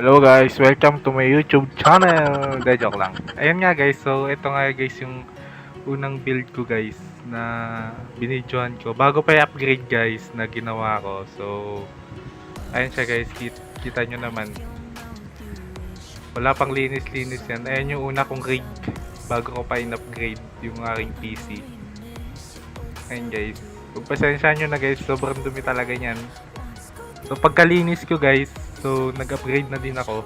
Hello guys, welcome to my YouTube channel. De joke lang. Ayan nga guys, so ito nga guys yung unang build ko guys na binidyohan ko bago pa i-upgrade guys na ginawa ko. So ayan siya guys, kita nyo naman. Wala pang linis-linis yan. Ayan yung una kong rig bago ko pa in-upgrade yung aking PC. Ayan guys. Pagpasensya nyo na guys, sobrang dumi talaga niyan. So pagkalinis ko guys, so nag-upgrade na din ako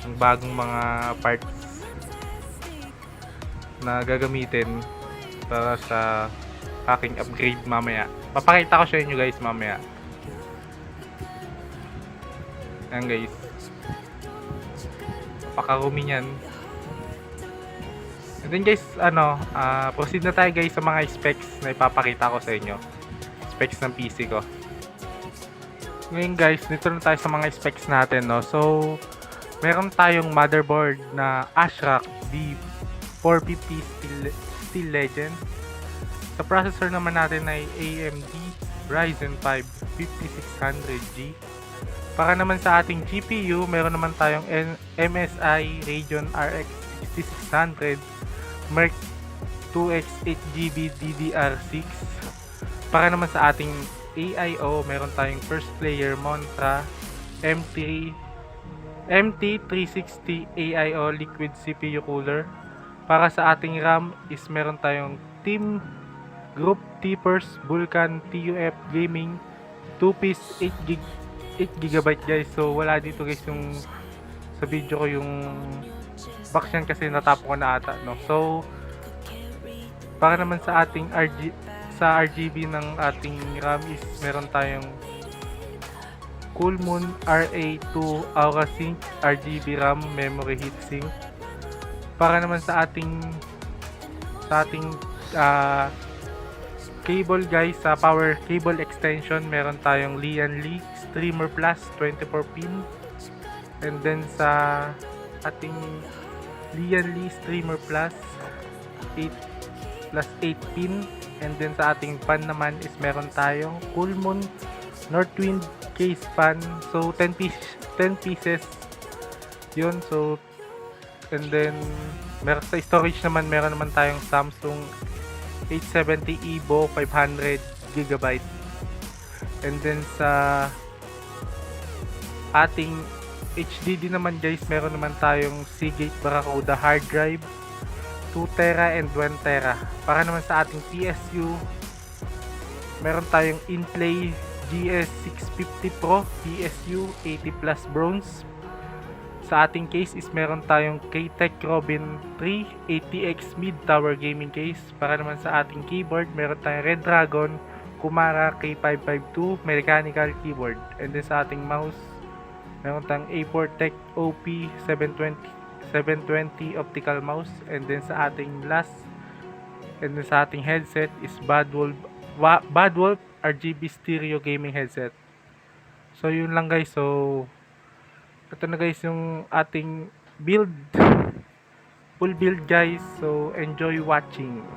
ng bagong mga parts na gagamitin para sa aking upgrade mamaya. Papakita ko sa inyo guys mamaya. Ayan guys. Pakarumi niyan. And then guys, proceed na tayo guys sa mga specs na ipapakita ko sa inyo. Specs ng PC ko. Ngayon guys, dito na tayo sa mga specs natin, no. So, meron tayong motherboard na ASRock D450 Steel Legend. Sa processor naman natin ay AMD Ryzen 5 5600G. Para naman sa ating GPU, meron naman tayong MSI Radeon RX 6600 Merc 2X 8GB DDR6. Para naman sa ating AIO, meron tayong first player Montra MT360 AIO liquid CPU cooler. Para sa ating RAM is meron tayong Team Group T-Pers Vulcan TUF Gaming 2-piece 8GB guys. So wala dito guys yung sa video ko yung box yan kasi natapo ko na ata, no. So para naman sa ating RGB ng ating RAM is meron tayong Coolmoon RA2 Aura Sync RGB RAM memory heatsink. Para naman sa ating cable guys, sa power cable extension meron tayong Lian Li Streamer Plus 24 pin. And then sa ating Lian Li Streamer Plus 8 pin. And then sa ating fan naman is meron tayong Coolmoon Northwind case fan. So 10 pieces yun. So and then meron sa storage naman, meron naman tayong Samsung 870 EVO 500GB. And then sa ating HDD naman guys, meron naman tayong Seagate Barracuda hard drive 2TB and 1TB. Para naman sa ating PSU, meron tayong Inplay GS650 Pro PSU 80 Plus Bronze. Sa ating case is meron tayong KTech Robin 3 ATX Mid Tower Gaming Case. Para naman sa ating keyboard, meron tayong Red Dragon Kumara K552 Mechanical Keyboard. And then sa ating mouse, meron tayong A4Tech OP 720 optical mouse. And then sa ating sa ating headset is Badwolf RGB stereo gaming headset. So yun lang guys. So ito na guys yung ating build, full build guys. So enjoy watching.